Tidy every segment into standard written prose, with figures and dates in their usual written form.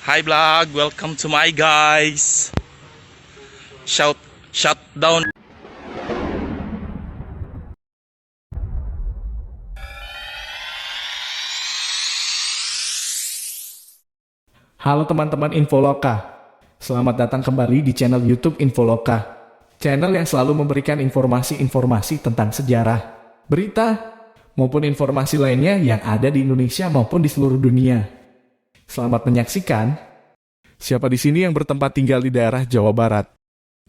Hi vlog, welcome to my guys. Shut down. Halo teman-teman Infoloka, selamat datang kembali di channel YouTube Infoloka, channel yang selalu memberikan informasi-informasi tentang sejarah, berita, maupun informasi lainnya yang ada di Indonesia maupun di seluruh dunia. Selamat menyaksikan. Siapa di sini yang bertempat tinggal di daerah Jawa Barat?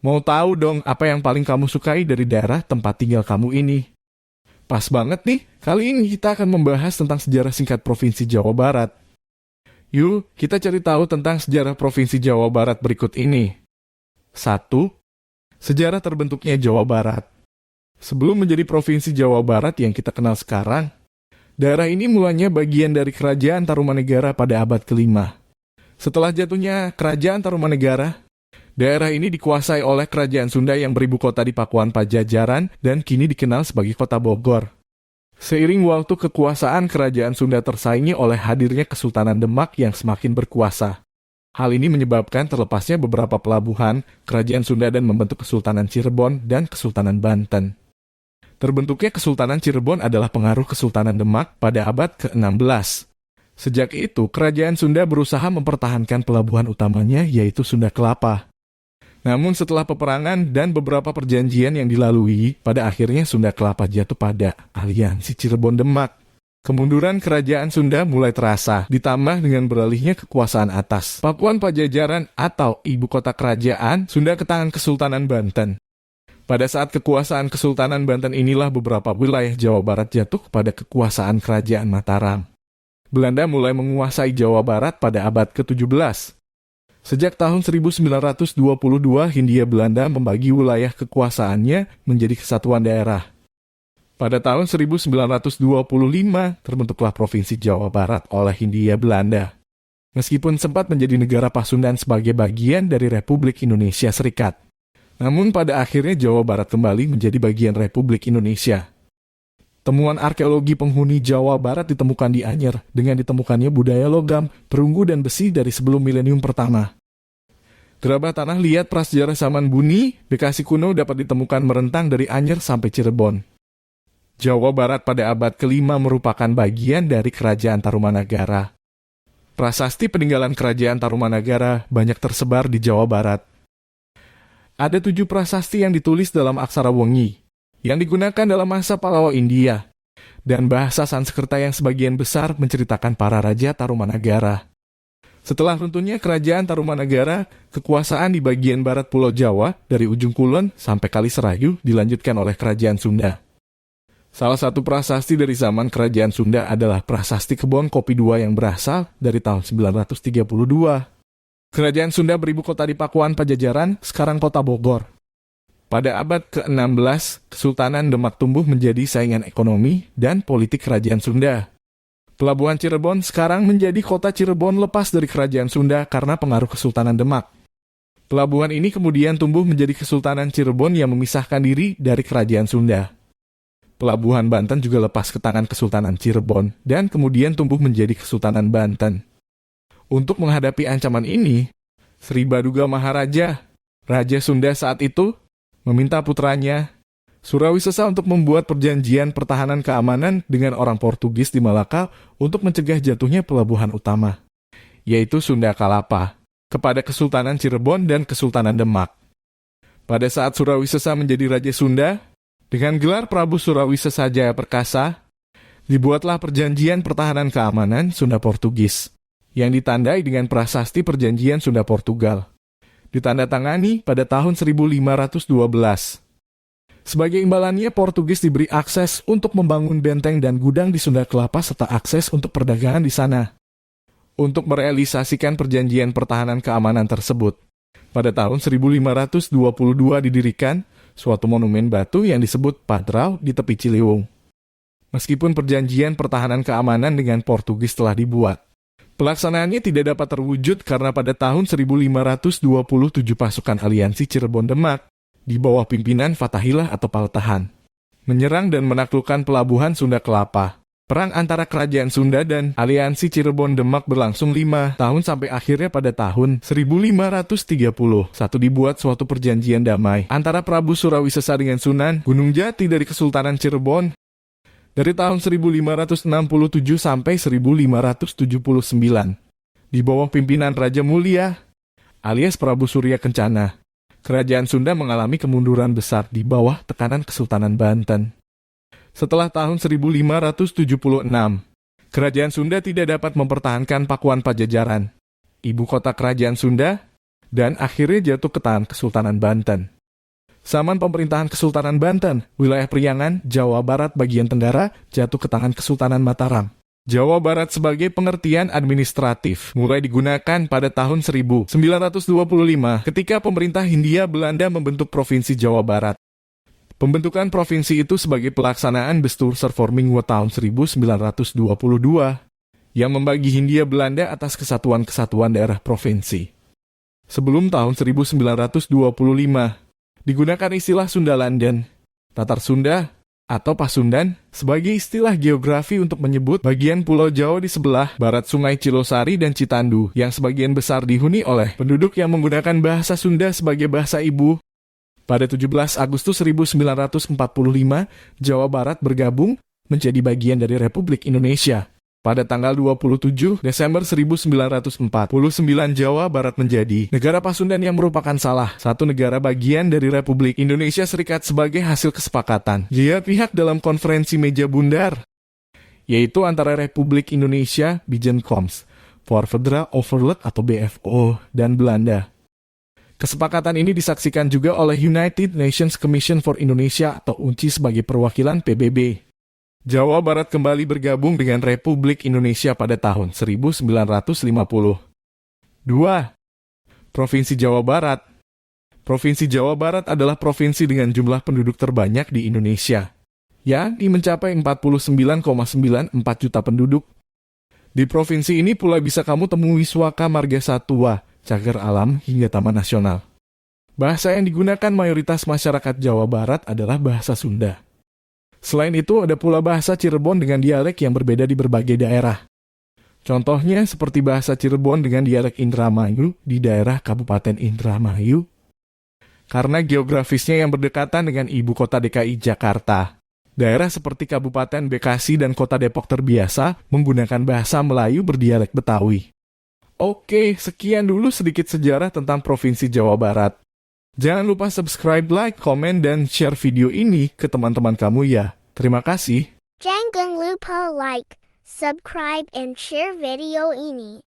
Mau tahu dong apa yang paling kamu sukai dari daerah tempat tinggal kamu ini? Pas banget nih, kali ini kita akan membahas tentang sejarah singkat Provinsi Jawa Barat. Yuk, kita cari tahu tentang sejarah Provinsi Jawa Barat berikut ini. 1. Sejarah terbentuknya Jawa Barat. Sebelum menjadi Provinsi Jawa Barat yang kita kenal sekarang, daerah ini mulanya bagian dari Kerajaan Tarumanegara pada abad ke-5. Setelah jatuhnya Kerajaan Tarumanegara, daerah ini dikuasai oleh Kerajaan Sunda yang beribu kota di Pakuan Pajajaran dan kini dikenal sebagai Kota Bogor. Seiring waktu kekuasaan Kerajaan Sunda tersaingi oleh hadirnya Kesultanan Demak yang semakin berkuasa. Hal ini menyebabkan terlepasnya beberapa pelabuhan Kerajaan Sunda dan membentuk Kesultanan Cirebon dan Kesultanan Banten. Terbentuknya Kesultanan Cirebon adalah pengaruh Kesultanan Demak pada abad ke-16. Sejak itu, Kerajaan Sunda berusaha mempertahankan pelabuhan utamanya yaitu Sunda Kelapa. Namun setelah peperangan dan beberapa perjanjian yang dilalui, pada akhirnya Sunda Kelapa jatuh pada aliansi Cirebon-Demak. Kemunduran Kerajaan Sunda mulai terasa, ditambah dengan beralihnya kekuasaan atas Pakuan Pajajaran atau ibu kota kerajaan Sunda ke tangan Kesultanan Banten. Pada saat kekuasaan Kesultanan Banten inilah beberapa wilayah Jawa Barat jatuh kepada kekuasaan Kerajaan Mataram. Belanda mulai menguasai Jawa Barat pada abad ke-17. Sejak tahun 1922, Hindia Belanda membagi wilayah kekuasaannya menjadi kesatuan daerah. Pada tahun 1925, terbentuklah Provinsi Jawa Barat oleh Hindia Belanda. Meskipun sempat menjadi negara Pasundan sebagai bagian dari Republik Indonesia Serikat. Namun pada akhirnya Jawa Barat kembali menjadi bagian Republik Indonesia. Temuan arkeologi penghuni Jawa Barat ditemukan di Anyer dengan ditemukannya budaya logam, perunggu dan besi dari sebelum milenium pertama. Gerabah tanah liat prasejarah zaman Buni, Bekasi kuno dapat ditemukan merentang dari Anyer sampai Cirebon. Jawa Barat pada abad ke-5 merupakan bagian dari Kerajaan Tarumanagara. Prasasti peninggalan Kerajaan Tarumanagara banyak tersebar di Jawa Barat. Ada 7 prasasti yang ditulis dalam aksara Wengi, yang digunakan dalam masa Pallawa India, dan bahasa Sanskerta yang sebagian besar menceritakan para raja Tarumanagara. Setelah runtuhnya Kerajaan Tarumanagara, kekuasaan di bagian barat Pulau Jawa, dari ujung kulon sampai Kali Serayu, dilanjutkan oleh Kerajaan Sunda. Salah satu prasasti dari zaman Kerajaan Sunda adalah Prasasti Kebon Kopi II yang berasal dari tahun 932. Kerajaan Sunda beribu kota di Pakuan Pajajaran, sekarang Kota Bogor. Pada abad ke-16, Kesultanan Demak tumbuh menjadi saingan ekonomi dan politik Kerajaan Sunda. Pelabuhan Cirebon sekarang menjadi Kota Cirebon lepas dari Kerajaan Sunda karena pengaruh Kesultanan Demak. Pelabuhan ini kemudian tumbuh menjadi Kesultanan Cirebon yang memisahkan diri dari Kerajaan Sunda. Pelabuhan Banten juga lepas ke tangan Kesultanan Cirebon dan kemudian tumbuh menjadi Kesultanan Banten. Untuk menghadapi ancaman ini, Sri Baduga Maharaja, Raja Sunda saat itu, meminta putranya, Surawisesa untuk membuat perjanjian pertahanan keamanan dengan orang Portugis di Malaka untuk mencegah jatuhnya pelabuhan utama, yaitu Sunda Kelapa, kepada Kesultanan Cirebon dan Kesultanan Demak. Pada saat Surawisesa menjadi Raja Sunda, dengan gelar Prabu Surawisesa Jaya Perkasa, dibuatlah perjanjian pertahanan keamanan Sunda Portugis, yang ditandai dengan prasasti perjanjian Sunda Portugal. Ditandatangani pada tahun 1512. Sebagai imbalannya, Portugis diberi akses untuk membangun benteng dan gudang di Sunda Kelapa serta akses untuk perdagangan di sana. Untuk merealisasikan perjanjian pertahanan keamanan tersebut, pada tahun 1522 didirikan suatu monumen batu yang disebut Padrau di tepi Ciliwung. Meskipun perjanjian pertahanan keamanan dengan Portugis telah dibuat, pelaksanaannya tidak dapat terwujud karena pada tahun 1527 pasukan aliansi Cirebon-Demak di bawah pimpinan Fatahillah atau Paltahan menyerang dan menaklukkan pelabuhan Sunda Kelapa. Perang antara Kerajaan Sunda dan Aliansi Cirebon Demak berlangsung 5 tahun sampai akhirnya pada tahun 1531 dibuat suatu perjanjian damai antara Prabu Surawisesa dengan Sunan Gunung Jati dari Kesultanan Cirebon dari tahun 1567 sampai 1579. Di bawah pimpinan Raja Mulia alias Prabu Surya Kencana, Kerajaan Sunda mengalami kemunduran besar di bawah tekanan Kesultanan Banten. Setelah tahun 1576, Kerajaan Sunda tidak dapat mempertahankan Pakuan Pajajaran, ibu kota Kerajaan Sunda, dan akhirnya jatuh ke tangan Kesultanan Banten. Zaman pemerintahan Kesultanan Banten, wilayah Priangan, Jawa Barat bagian tenggara, jatuh ke tangan Kesultanan Mataram. Jawa Barat sebagai pengertian administratif mulai digunakan pada tahun 1925 ketika pemerintah Hindia Belanda membentuk Provinsi Jawa Barat. Pembentukan provinsi itu sebagai pelaksanaan Bestuurservorming tahun 1922 yang membagi Hindia Belanda atas kesatuan-kesatuan daerah provinsi. Sebelum tahun 1925, digunakan istilah Sundalanden, Tatar Sunda, atau Pasundan sebagai istilah geografi untuk menyebut bagian Pulau Jawa di sebelah barat Sungai Cilosari dan Citandu yang sebagian besar dihuni oleh penduduk yang menggunakan bahasa Sunda sebagai bahasa ibu. Pada 17 Agustus 1945, Jawa Barat bergabung menjadi bagian dari Republik Indonesia. Pada tanggal 27 Desember 1949, Jawa Barat menjadi negara Pasundan yang merupakan salah satu negara bagian dari Republik Indonesia Serikat sebagai hasil kesepakatan dua pihak dalam konferensi meja bundar, yaitu antara Republik Indonesia Bijenkoms for Federal Overlord atau BFO dan Belanda. Kesepakatan ini disaksikan juga oleh United Nations Commission for Indonesia atau UNCI sebagai perwakilan PBB. Jawa Barat kembali bergabung dengan Republik Indonesia pada tahun 1950. 2. Provinsi Jawa Barat. Provinsi Jawa Barat adalah provinsi dengan jumlah penduduk terbanyak di Indonesia, yakni mencapai 49,94 juta penduduk. Di provinsi ini pula bisa kamu temui Suaka Marga Satwa, cagar alam, hingga taman nasional. Bahasa yang digunakan mayoritas masyarakat Jawa Barat adalah bahasa Sunda. Selain itu, ada pula bahasa Cirebon dengan dialek yang berbeda di berbagai daerah. Contohnya seperti bahasa Cirebon dengan dialek Indramayu di daerah Kabupaten Indramayu, karena geografisnya yang berdekatan dengan ibu kota DKI Jakarta. Daerah seperti Kabupaten Bekasi dan Kota Depok terbiasa menggunakan bahasa Melayu berdialek Betawi. Oke, sekian dulu sedikit sejarah tentang Provinsi Jawa Barat. Jangan lupa subscribe, like, komen, dan share video ini ke teman-teman kamu ya. Terima kasih. Jangan lupa like, subscribe, and share video ini.